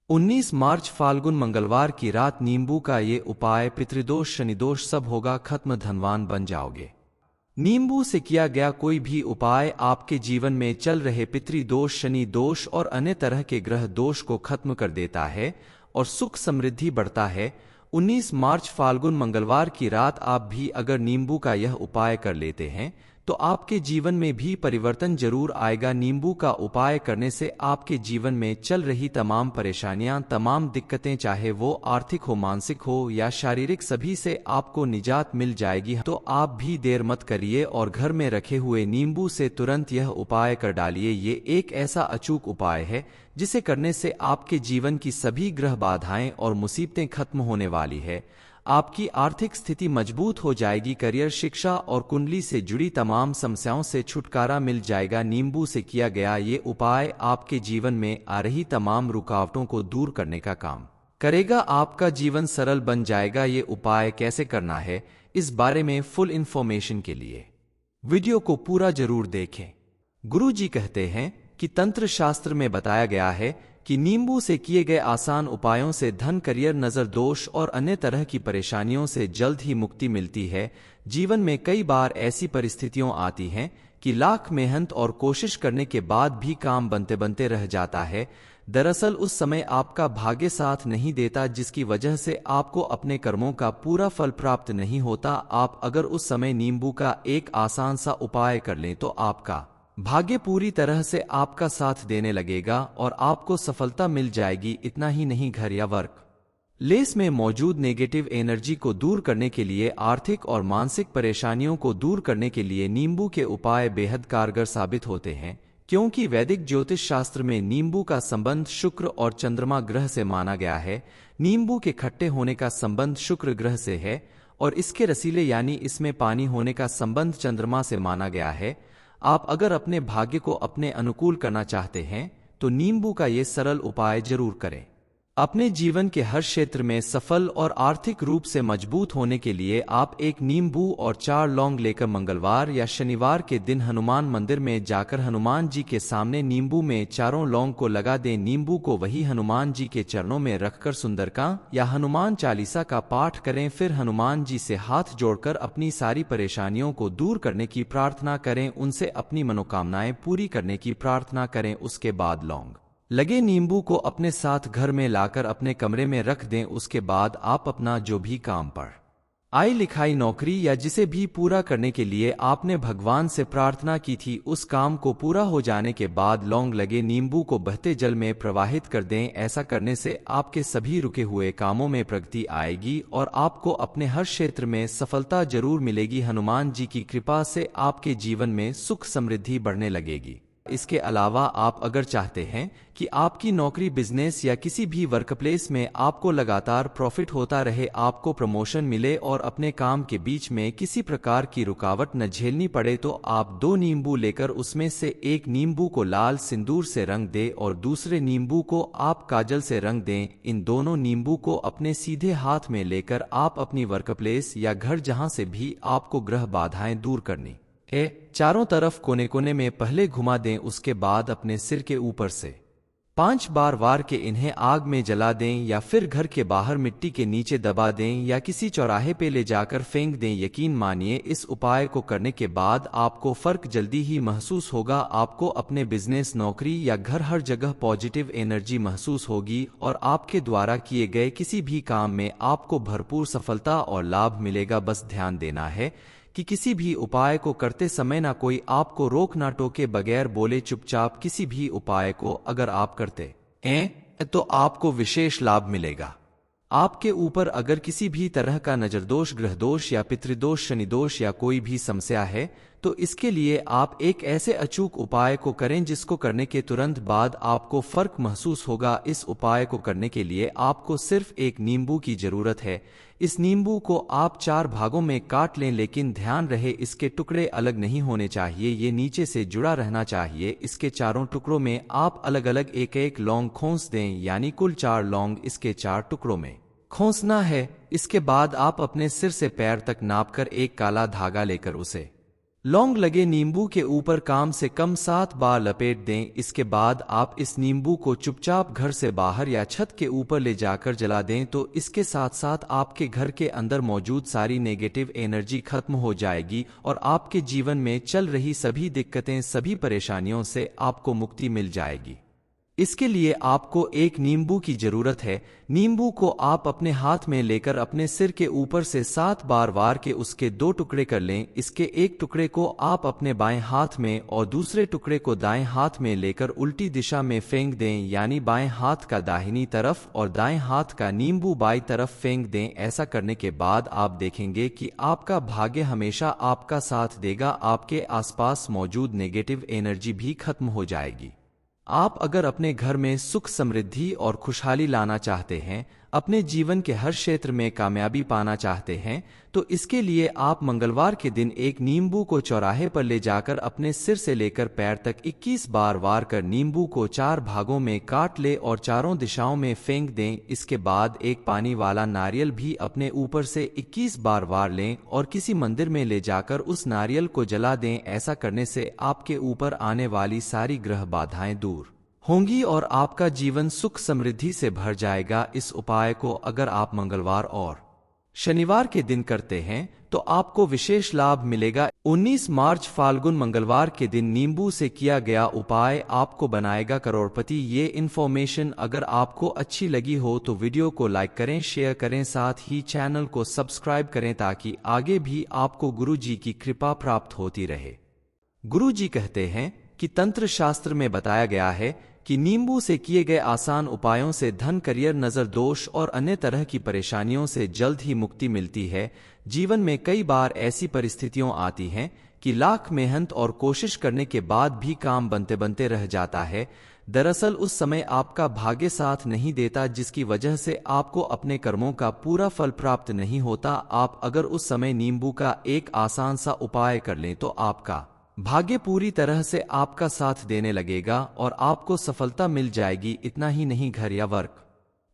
19 मार्च फाल्गुन मंगलवार की रात नींबू का ये उपाय पितृदोष शनिदोष सब होगा खत्म, धनवान बन जाओगे। नींबू से किया गया कोई भी उपाय आपके जीवन में चल रहे पितृदोष शनि दोष और अन्य तरह के ग्रह दोष को खत्म कर देता है और सुख समृद्धि बढ़ता है। 19 मार्च फाल्गुन मंगलवार की रात आप भी अगर नींबू का यह उपाय कर लेते हैं तो आपके जीवन में भी परिवर्तन जरूर आएगा। नींबू का उपाय करने से आपके जीवन में चल रही तमाम परेशानियां, तमाम दिक्कतें, चाहे वो आर्थिक हो, मानसिक हो या शारीरिक, सभी से आपको निजात मिल जाएगी। तो आप भी देर मत करिए और घर में रखे हुए नींबू से तुरंत यह उपाय कर डालिए। ये एक ऐसा अचूक उपाय है जिसे करने से आपके जीवन की सभी ग्रह बाधाएं और मुसीबतें खत्म होने वाली है। आपकी आर्थिक स्थिति मजबूत हो जाएगी, करियर, शिक्षा और कुंडली से जुड़ी तमाम समस्याओं से छुटकारा मिल जाएगा। नींबू से किया गया ये उपाय आपके जीवन में आ रही तमाम रुकावटों को दूर करने का काम करेगा। आपका जीवन सरल बन जाएगा। ये उपाय कैसे करना है, इस बारे में फुल इंफॉर्मेशन के लिए वीडियो को पूरा जरूर देखें। गुरु जी कहते हैं कि तंत्र शास्त्र में बताया गया है कि नींबू से किए गए आसान उपायों से धन, करियर, नजर दोष और अन्य तरह की परेशानियों से जल्द ही मुक्ति मिलती है। जीवन में कई बार ऐसी परिस्थितियां आती हैं कि लाख मेहनत और कोशिश करने के बाद भी काम बनते बनते रह जाता है। दरअसल उस समय आपका भाग्य साथ नहीं देता, जिसकी वजह से आपको अपने कर्मों का पूरा फल प्राप्त नहीं होता। आप अगर उस समय नींबू का एक आसान सा उपाय कर लें तो आपका भाग्य पूरी तरह से आपका साथ देने लगेगा और आपको सफलता मिल जाएगी। इतना ही नहीं, घर या वर्क प्लेस में मौजूद नेगेटिव एनर्जी को दूर करने के लिए, आर्थिक और मानसिक परेशानियों को दूर करने के लिए नींबू के उपाय बेहद कारगर साबित होते हैं। क्योंकि वैदिक ज्योतिष शास्त्र में नींबू का संबंध शुक्र और चंद्रमा ग्रह से माना गया है। नींबू के खट्टे होने का संबंध शुक्र ग्रह से है और इसके रसीले यानी इसमें पानी होने का संबंध चंद्रमा से माना गया है। आप अगर अपने भाग्य को अपने अनुकूल करना चाहते हैं तो नींबू का ये सरल उपाय जरूर करें। अपने जीवन के हर क्षेत्र में सफल और आर्थिक रूप से मजबूत होने के लिए आप एक नींबू और 4 लौंग लेकर मंगलवार या शनिवार के दिन हनुमान मंदिर में जाकर हनुमान जी के सामने नींबू में चारों लौंग को लगा दें। नींबू को वही हनुमान जी के चरणों में रखकर सुंदरकांड या हनुमान चालीसा का पाठ करें। फिर हनुमान जी से हाथ जोड़कर अपनी सारी परेशानियों को दूर करने की प्रार्थना करें, उनसे अपनी मनोकामनाएं पूरी करने की प्रार्थना करें। उसके बाद लौंग लगे नींबू को अपने साथ घर में लाकर अपने कमरे में रख दें। उसके बाद आप अपना जो भी काम, पढ़ाई लिखाई, नौकरी या जिसे भी पूरा करने के लिए आपने भगवान से प्रार्थना की थी, उस काम को पूरा हो जाने के बाद लौंग लगे नींबू को बहते जल में प्रवाहित कर दें। ऐसा करने से आपके सभी रुके हुए कामों में प्रगति आएगी और आपको अपने हर क्षेत्र में सफलता जरूर मिलेगी। हनुमान जी की कृपा से आपके जीवन में सुख समृद्धि बढ़ने लगेगी। इसके अलावा आप अगर चाहते हैं कि आपकी नौकरी, बिजनेस या किसी भी वर्क प्लेस में आपको लगातार प्रॉफिट होता रहे, आपको प्रमोशन मिले और अपने काम के बीच में किसी प्रकार की रुकावट न झेलनी पड़े, तो आप 2 नींबू लेकर उसमें से एक नींबू को लाल सिंदूर से रंग दें और दूसरे नींबू को आप काजल से रंग दें। इन दोनों नींबू को अपने सीधे हाथ में लेकर आप अपनी वर्क प्लेस या घर, जहां से भी आपको ग्रह बाधाएं दूर करनी चारों तरफ कोने कोने में पहले घुमा दें। उसके बाद अपने सिर के ऊपर से 5 बार वार के इन्हें आग में जला दें या फिर घर के बाहर मिट्टी के नीचे दबा दें या किसी चौराहे पे ले जाकर फेंक दें। यकीन मानिए, इस उपाय को करने के बाद आपको फर्क जल्दी ही महसूस होगा। आपको अपने बिजनेस, नौकरी या घर, हर जगह पॉजिटिव एनर्जी महसूस होगी और आपके द्वारा किए गए किसी भी काम में आपको भरपूर सफलता और लाभ मिलेगा। बस ध्यान देना है कि किसी भी उपाय को करते समय ना कोई आपको रोक ना टोके, बगैर बोले चुपचाप किसी भी उपाय को अगर आप करते हैं तो आपको विशेष लाभ मिलेगा। आपके ऊपर अगर किसी भी तरह का नजर दोष, ग्रह दोष या पितृदोष, शनि दोष या कोई भी समस्या है तो इसके लिए आप एक ऐसे अचूक उपाय को करें जिसको करने के तुरंत बाद आपको फर्क महसूस होगा। इस उपाय को करने के लिए आपको सिर्फ एक नींबू की जरूरत है। इस नींबू को आप 4 भागों में काट लें, लेकिन ध्यान रहे इसके टुकड़े अलग नहीं होने चाहिए, ये नीचे से जुड़ा रहना चाहिए। इसके चारों टुकड़ों में आप अलग अलग एक एक लौंग खोस दें, यानी कुल 4 लौंग इसके 4 टुकड़ों में खोसना है। इसके बाद आप अपने सिर से पैर तक नापकर एक काला धागा लेकर उसे लौंग लगे नींबू के ऊपर कम से कम 7 बार लपेट दें। इसके बाद आप इस नींबू को चुपचाप घर से बाहर या छत के ऊपर ले जाकर जला दें, तो इसके साथ साथ आपके घर के अंदर मौजूद सारी नेगेटिव एनर्जी खत्म हो जाएगी और आपके जीवन में चल रही सभी दिक्कतें, सभी परेशानियों से आपको मुक्ति मिल जाएगी। इसके लिए आपको एक नींबू की जरूरत है। नींबू को आप अपने हाथ में लेकर अपने सिर के ऊपर से 7 बार वार के उसके 2 टुकड़े कर लें। इसके एक टुकड़े को आप अपने बाएं हाथ में और दूसरे टुकड़े को दाएं हाथ में लेकर उल्टी दिशा में फेंक दें, यानी बाएं हाथ का दाहिनी तरफ और दाएं हाथ का नींबू बाईं तरफ फेंक दें। ऐसा करने के बाद आप देखेंगे कि आपका भाग्य हमेशा आपका साथ देगा, आपके आसपास मौजूद नेगेटिव एनर्जी भी खत्म हो जाएगी। आप अगर अपने घर में सुख, समृद्धि और खुशहाली लाना चाहते हैं, अपने जीवन के हर क्षेत्र में कामयाबी पाना चाहते हैं, तो इसके लिए आप मंगलवार के दिन एक नींबू को चौराहे पर ले जाकर अपने सिर से लेकर पैर तक 21 बार वार कर नींबू को 4 भागों में काट ले और चारों दिशाओं में फेंक दें। इसके बाद एक पानी वाला नारियल भी अपने ऊपर से 21 बार वार लें और किसी मंदिर में ले जाकर उस नारियल को जला दें। ऐसा करने से आपके ऊपर आने वाली सारी ग्रह बाधाएं दूर होंगी और आपका जीवन सुख समृद्धि से भर जाएगा। इस उपाय को अगर आप मंगलवार और शनिवार के दिन करते हैं तो आपको विशेष लाभ मिलेगा। 19 मार्च फाल्गुन मंगलवार के दिन नींबू से किया गया उपाय आपको बनाएगा करोड़पति। ये इन्फॉर्मेशन अगर आपको अच्छी लगी हो तो वीडियो को लाइक करें, शेयर करें, साथ ही चैनल को सब्सक्राइब करें ताकि आगे भी आपको गुरु जी की कृपा प्राप्त होती रहे। गुरु जी कहते हैं कि तंत्र शास्त्र में बताया गया है कि नींबू से किए गए आसान उपायों से धन, करियर, नजर दोष और अन्य तरह की परेशानियों से जल्द ही मुक्ति मिलती है। जीवन में कई बार ऐसी परिस्थितियां आती हैं कि लाख मेहनत और कोशिश करने के बाद भी काम बनते बनते रह जाता है। दरअसल उस समय आपका भाग्य साथ नहीं देता, जिसकी वजह से आपको अपने कर्मों का पूरा फल प्राप्त नहीं होता। आप अगर उस समय नींबू का एक आसान सा उपाय कर लें तो आपका भाग्य पूरी तरह से आपका साथ देने लगेगा और आपको सफलता मिल जाएगी। इतना ही नहीं, घर या वर्क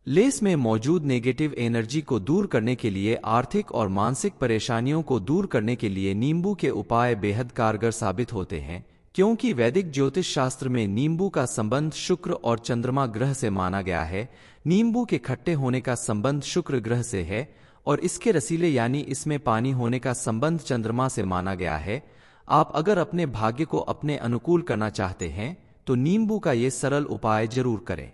प्लेस में मौजूद नेगेटिव एनर्जी को दूर करने के लिए, आर्थिक और मानसिक परेशानियों को दूर करने के लिए नींबू के उपाय बेहद कारगर साबित होते हैं, क्योंकि वैदिक ज्योतिष शास्त्र में नींबू का संबंध शुक्र और चंद्रमा ग्रह से माना गया है। नींबू के खट्टे होने का संबंध शुक्र ग्रह से है और इसके रसीले यानी इसमें पानी होने का संबंध चंद्रमा से माना गया है। आप अगर अपने भाग्य को अपने अनुकूल करना चाहते हैं तो नींबू का ये सरल उपाय जरूर करें।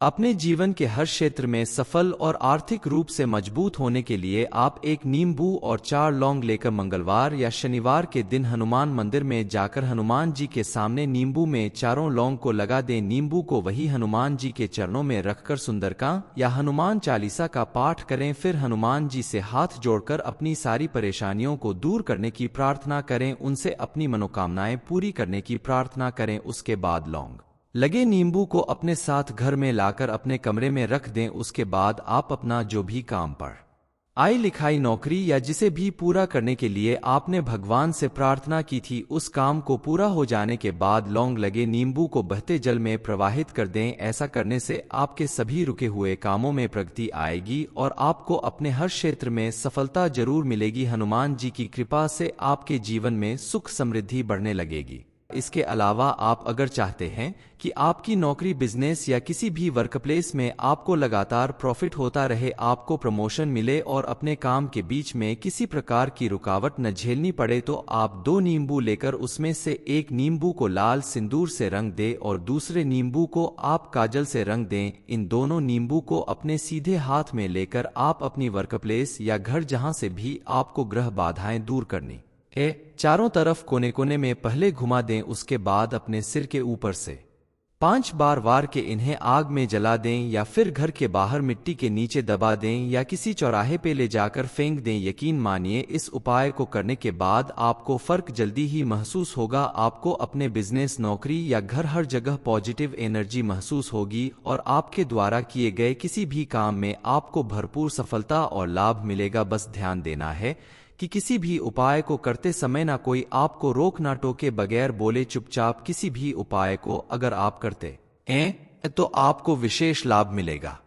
अपने जीवन के हर क्षेत्र में सफल और आर्थिक रूप से मजबूत होने के लिए आप एक नींबू और 4 लौंग लेकर मंगलवार या शनिवार के दिन हनुमान मंदिर में जाकर हनुमान जी के सामने नींबू में चारों लौंग को लगा दें। नींबू को वही हनुमान जी के चरणों में रखकर सुंदरकांड या हनुमान चालीसा का पाठ करें। फिर हनुमान जी से हाथ जोड़कर अपनी सारी परेशानियों को दूर करने की प्रार्थना करें, उनसे अपनी मनोकामनाएं पूरी करने की प्रार्थना करें। उसके बाद लौंग लगे नींबू को अपने साथ घर में लाकर अपने कमरे में रख दें। उसके बाद आप अपना जो भी काम, पढ़ाई लिखाई, नौकरी या जिसे भी पूरा करने के लिए आपने भगवान से प्रार्थना की थी, उस काम को पूरा हो जाने के बाद लौंग लगे नींबू को बहते जल में प्रवाहित कर दें। ऐसा करने से आपके सभी रुके हुए कामों में प्रगति आएगी और आपको अपने हर क्षेत्र में सफलता जरूर मिलेगी। हनुमान जी की कृपा से आपके जीवन में सुख समृद्धि बढ़ने लगेगी। इसके अलावा आप अगर चाहते हैं कि आपकी नौकरी, बिजनेस या किसी भी वर्क प्लेस में आपको लगातार प्रॉफिट होता रहे, आपको प्रमोशन मिले और अपने काम के बीच में किसी प्रकार की रुकावट न झेलनी पड़े, तो आप 2 नींबू लेकर उसमें से एक नींबू को लाल सिंदूर से रंग दें और दूसरे नींबू को आप काजल से रंग दें। इन दोनों नींबू को अपने सीधे हाथ में लेकर आप अपनी वर्क प्लेस या घर, जहां से भी आपको ग्रह बाधाएं दूर करनी चारों तरफ कोने कोने में पहले घुमा दें। उसके बाद अपने सिर के ऊपर से 5 बार वार के इन्हें आग में जला दें या फिर घर के बाहर मिट्टी के नीचे दबा दें या किसी चौराहे पे ले जाकर फेंक दें। यकीन मानिए, इस उपाय को करने के बाद आपको फर्क जल्दी ही महसूस होगा। आपको अपने बिजनेस, नौकरी या घर, हर जगह पॉजिटिव एनर्जी महसूस होगी और आपके द्वारा किए गए किसी भी काम में आपको भरपूर सफलता और लाभ मिलेगा। बस ध्यान देना है कि किसी भी उपाय को करते समय ना कोई आपको रोक ना टोके, बगैर बोले चुपचाप किसी भी उपाय को अगर आप करते हैं तो आपको विशेष लाभ मिलेगा।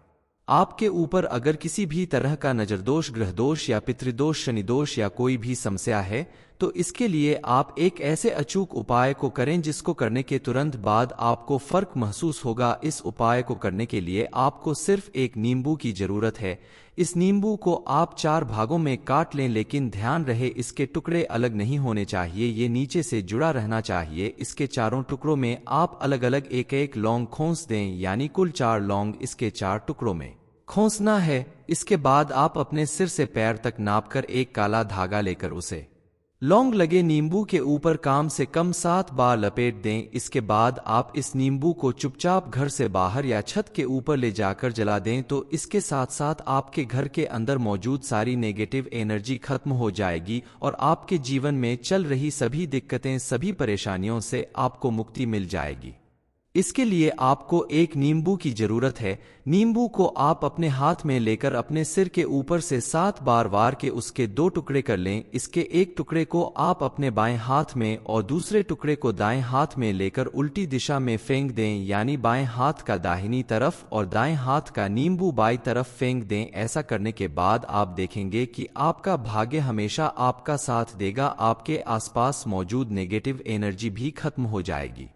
आपके ऊपर अगर किसी भी तरह का नजर दोष, ग्रह दोष या पितृदोष, शनि दोष या कोई भी समस्या है तो इसके लिए आप एक ऐसे अचूक उपाय को करें जिसको करने के तुरंत बाद आपको फर्क महसूस होगा। इस उपाय को करने के लिए आपको सिर्फ एक नींबू की जरूरत है। इस नींबू को आप 4 भागों में काट लें, लेकिन ध्यान रहे इसके टुकड़े अलग नहीं होने चाहिए, ये नीचे से जुड़ा रहना चाहिए। इसके चारों टुकड़ों में आप अलग अलग एक एक लौंग खोस दें, यानी कुल 4 लौंग इसके 4 टुकड़ों में खोसना है। इसके बाद आप अपने सिर से पैर तक नापकर एक काला धागा लेकर उसे लौंग लगे नींबू के ऊपर कम से कम 7 बार लपेट दें। इसके बाद आप इस नींबू को चुपचाप घर से बाहर या छत के ऊपर ले जाकर जला दें, तो इसके साथ साथ आपके घर के अंदर मौजूद सारी नेगेटिव एनर्जी खत्म हो जाएगी और आपके जीवन में चल रही सभी दिक्कतें, सभी परेशानियों से आपको मुक्ति मिल जाएगी। इसके लिए आपको एक नींबू की जरूरत है। नींबू को आप अपने हाथ में लेकर अपने सिर के ऊपर से 7 बार वार के उसके 2 टुकड़े कर लें। इसके एक टुकड़े को आप अपने बाएं हाथ में और दूसरे टुकड़े को दाएं हाथ में लेकर उल्टी दिशा में फेंक दें, यानी बाएं हाथ का दाहिनी तरफ और दाएं हाथ का नींबू बाईं तरफ फेंक दें। ऐसा करने के बाद आप देखेंगे कि आपका भाग्य हमेशा आपका साथ देगा, आपके आसपास मौजूद नेगेटिव एनर्जी भी खत्म हो जाएगी।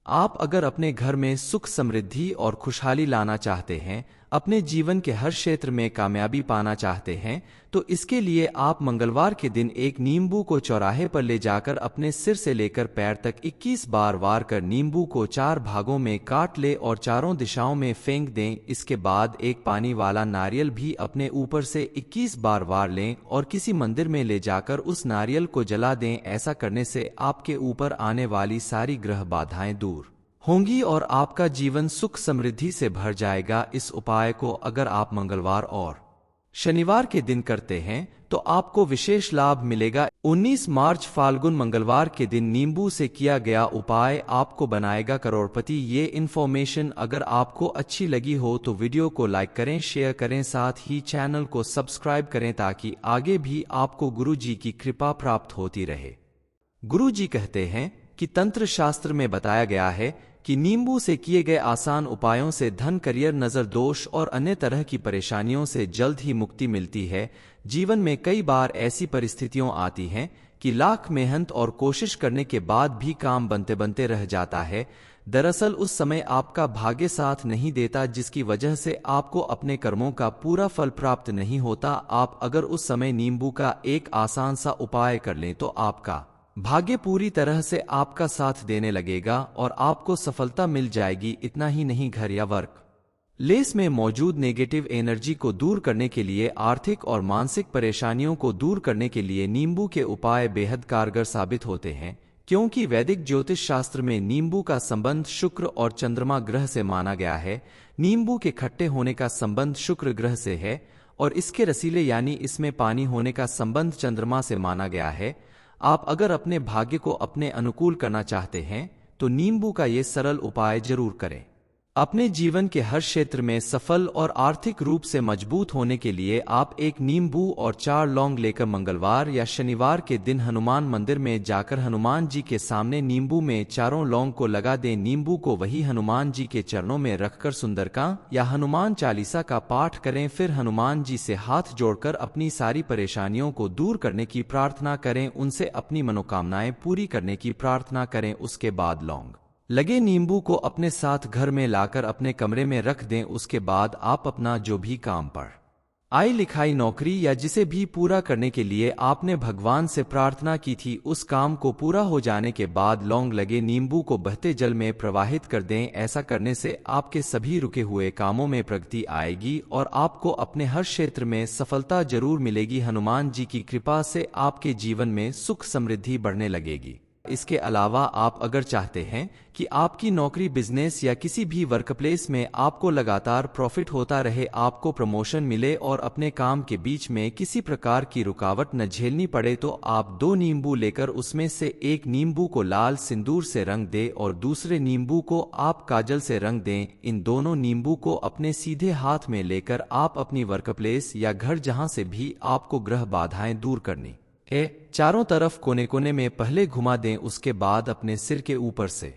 आप अगर अपने घर में सुख, समृद्धि और खुशहाली लाना चाहते हैं, अपने जीवन के हर क्षेत्र में कामयाबी पाना चाहते हैं, तो इसके लिए आप मंगलवार के दिन एक नींबू को चौराहे पर ले जाकर अपने सिर से लेकर पैर तक 21 बार वार कर नींबू को 4 भागों में काट ले और चारों दिशाओं में फेंक दें। इसके बाद एक पानी वाला नारियल भी अपने ऊपर से 21 बार वार लें और किसी मंदिर में ले जाकर उस नारियल को जला दें। ऐसा करने से आपके ऊपर आने वाली सारी ग्रह बाधाएं दूर होंगी और आपका जीवन सुख समृद्धि से भर जाएगा। इस उपाय को अगर आप मंगलवार और शनिवार के दिन करते हैं तो आपको विशेष लाभ मिलेगा। 19 मार्च फाल्गुन मंगलवार के दिन नींबू से किया गया उपाय आपको बनाएगा करोड़पति। ये इन्फॉर्मेशन अगर आपको अच्छी लगी हो तो वीडियो को लाइक करें, शेयर करें, साथ ही चैनल को सब्सक्राइब करें ताकि आगे भी आपको गुरु जी की कृपा प्राप्त होती रहे। गुरु जी कहते हैं कि तंत्र शास्त्र में बताया गया है कि नींबू से किए गए आसान उपायों से धन, करियर, नजर दोष और अन्य तरह की परेशानियों से जल्द ही मुक्ति मिलती है। जीवन में कई बार ऐसी परिस्थितियां आती हैं कि लाख मेहनत और कोशिश करने के बाद भी काम बनते बनते रह जाता है। दरअसल उस समय आपका भाग्य साथ नहीं देता, जिसकी वजह से आपको अपने कर्मों का पूरा फल प्राप्त नहीं होता। आप अगर उस समय नींबू का एक आसान सा उपाय कर लें तो आपका भाग्य पूरी तरह से आपका साथ देने लगेगा और आपको सफलता मिल जाएगी। इतना ही नहीं, घर या वर्क प्लेस में मौजूद नेगेटिव एनर्जी को दूर करने के लिए, आर्थिक और मानसिक परेशानियों को दूर करने के लिए नींबू के उपाय बेहद कारगर साबित होते हैं, क्योंकि वैदिक ज्योतिष शास्त्र में नींबू का संबंध शुक्र और चंद्रमा ग्रह से माना गया है। नींबू के खट्टे होने का संबंध शुक्र ग्रह से है और इसके रसीले यानी इसमें पानी होने का संबंध चंद्रमा से माना गया है। आप अगर अपने भाग्य को अपने अनुकूल करना चाहते हैं तो नींबू का ये सरल उपाय जरूर करें। अपने जीवन के हर क्षेत्र में सफल और आर्थिक रूप से मजबूत होने के लिए आप एक नींबू और 4 लौंग लेकर मंगलवार या शनिवार के दिन हनुमान मंदिर में जाकर हनुमान जी के सामने नींबू में चारों लौंग को लगा दें। नींबू को वही हनुमान जी के चरणों में रखकर सुंदरकांड या हनुमान चालीसा का पाठ करें। फिर हनुमान जी से हाथ जोड़कर अपनी सारी परेशानियों को दूर करने की प्रार्थना करें, उनसे अपनी मनोकामनाएं पूरी करने की प्रार्थना करें। उसके बाद लौंग लगे नींबू को अपने साथ घर में लाकर अपने कमरे में रख दें। उसके बाद आप अपना जो भी काम, पढ़ाई लिखाई, नौकरी या जिसे भी पूरा करने के लिए आपने भगवान से प्रार्थना की थी, उस काम को पूरा हो जाने के बाद लौंग लगे नींबू को बहते जल में प्रवाहित कर दें। ऐसा करने से आपके सभी रुके हुए कामों में प्रगति आएगी और आपको अपने हर क्षेत्र में सफलता जरूर मिलेगी। हनुमान जी की कृपा से आपके जीवन में सुख समृद्धि बढ़ने लगेगी। इसके अलावा आप अगर चाहते हैं कि आपकी नौकरी, बिजनेस या किसी भी वर्क प्लेस में आपको लगातार प्रॉफिट होता रहे, आपको प्रमोशन मिले और अपने काम के बीच में किसी प्रकार की रुकावट न झेलनी पड़े, तो आप 2 नींबू लेकर उसमें से एक नींबू को लाल सिंदूर से रंग दें और दूसरे नींबू को आप काजल से रंग दें। इन दोनों नींबू को अपने सीधे हाथ में लेकर आप अपनी वर्क प्लेस या घर, जहां से भी आपको ग्रह बाधाएं दूर करनी चारों तरफ कोने कोने में पहले घुमा दें। उसके बाद अपने सिर के ऊपर से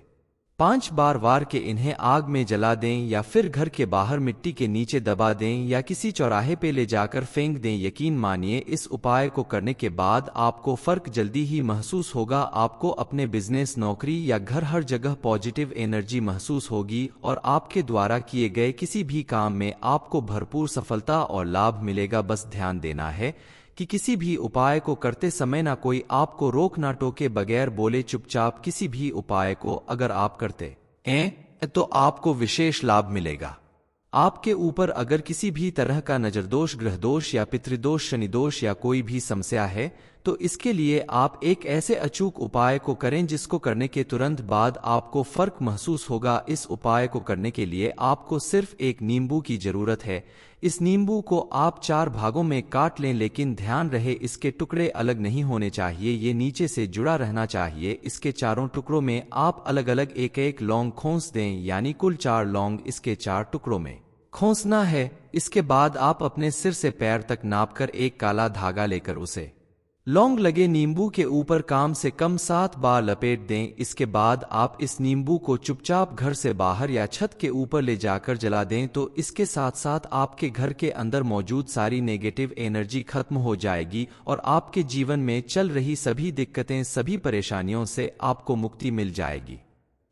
5 बार वार के इन्हें आग में जला दें या फिर घर के बाहर मिट्टी के नीचे दबा दें या किसी चौराहे पे ले जाकर फेंक दें। यकीन मानिए इस उपाय को करने के बाद आपको फर्क जल्दी ही महसूस होगा। आपको अपने बिजनेस, नौकरी या घर हर जगह पॉजिटिव एनर्जी महसूस होगी और आपके द्वारा किए गए किसी भी काम में आपको भरपूर सफलता और लाभ मिलेगा। बस ध्यान देना है कि किसी भी उपाय को करते समय ना कोई आपको रोक ना टोके, बगैर बोले चुपचाप किसी भी उपाय को अगर आप करते हैं तो आपको विशेष लाभ मिलेगा। आपके ऊपर अगर किसी भी तरह का नजरदोष, ग्रहदोष या पितृदोष, शनिदोष या कोई भी समस्या है तो इसके लिए आप एक ऐसे अचूक उपाय को करें जिसको करने के तुरंत बाद आपको फर्क महसूस होगा। इस उपाय को करने के लिए आपको सिर्फ एक नींबू की जरूरत है। इस नींबू को आप 4 भागों में काट लें, लेकिन ध्यान रहे इसके टुकड़े अलग नहीं होने चाहिए, ये नीचे से जुड़ा रहना चाहिए। इसके चारों टुकड़ों में आप अलग अलग एक एक लौंग खोस दें, यानी कुल 4 लौंग इसके 4 टुकड़ों में खोसना है। इसके बाद आप अपने सिर से पैर तक नापकर एक काला धागा लेकर उसे लौंग लगे नींबू के ऊपर कम से कम 7 बार लपेट दें। इसके बाद आप इस नींबू को चुपचाप घर से बाहर या छत के ऊपर ले जाकर जला दें, तो इसके साथ साथ आपके घर के अंदर मौजूद सारी नेगेटिव एनर्जी खत्म हो जाएगी और आपके जीवन में चल रही सभी दिक्कतें, सभी परेशानियों से आपको मुक्ति मिल जाएगी।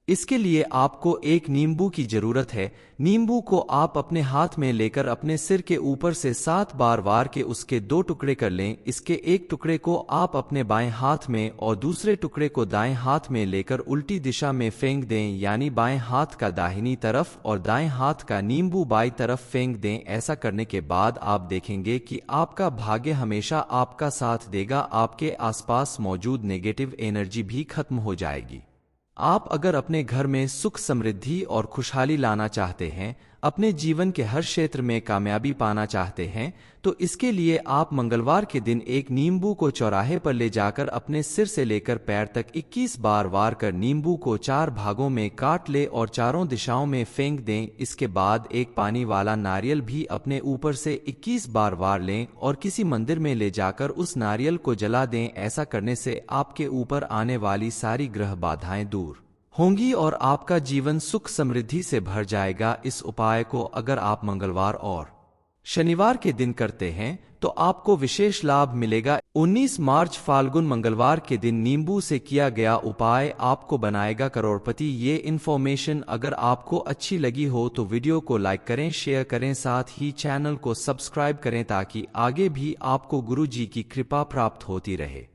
इसके लिए आपको एक नींबू की जरूरत है। नींबू को आप अपने हाथ में लेकर अपने सिर के ऊपर से 7 बार वार के उसके 2 टुकड़े कर लें। इसके एक टुकड़े को आप अपने बाएं हाथ में और दूसरे टुकड़े को दाएं हाथ में लेकर उल्टी दिशा में फेंक दें, यानी बाएं हाथ का दाहिनी तरफ और दाएं हाथ का नींबू बाईं तरफ फेंक दें। ऐसा करने के बाद आप देखेंगे कि आपका भाग्य हमेशा आपका साथ देगा। आपके आसपास मौजूद नेगेटिव एनर्जी भी खत्म हो जाएगी। आप अगर अपने घर में सुख, समृद्धि और खुशहाली लाना चाहते हैं, अपने जीवन के हर क्षेत्र में कामयाबी पाना चाहते हैं, तो इसके लिए आप मंगलवार के दिन एक नींबू को चौराहे पर ले जाकर अपने सिर से लेकर पैर तक 21 बार वार कर नींबू को 4 भागों में काट ले और चारों दिशाओं में फेंक दें। इसके बाद एक पानी वाला नारियल भी अपने ऊपर से 21 बार वार लें और किसी मंदिर में ले जाकर उस नारियल को जला दें। ऐसा करने से आपके ऊपर आने वाली सारी ग्रह बाधाएं दूर होंगी और आपका जीवन सुख समृद्धि से भर जाएगा। इस उपाय को अगर आप मंगलवार और शनिवार के दिन करते हैं तो आपको विशेष लाभ मिलेगा। 19 मार्च फाल्गुन मंगलवार के दिन नींबू से किया गया उपाय आपको बनाएगा करोड़पति। ये इन्फॉर्मेशन अगर आपको अच्छी लगी हो तो वीडियो को लाइक करें, शेयर करें, साथ ही चैनल को सब्सक्राइब करें ताकि आगे भी आपको गुरु जी की कृपा प्राप्त होती रहे।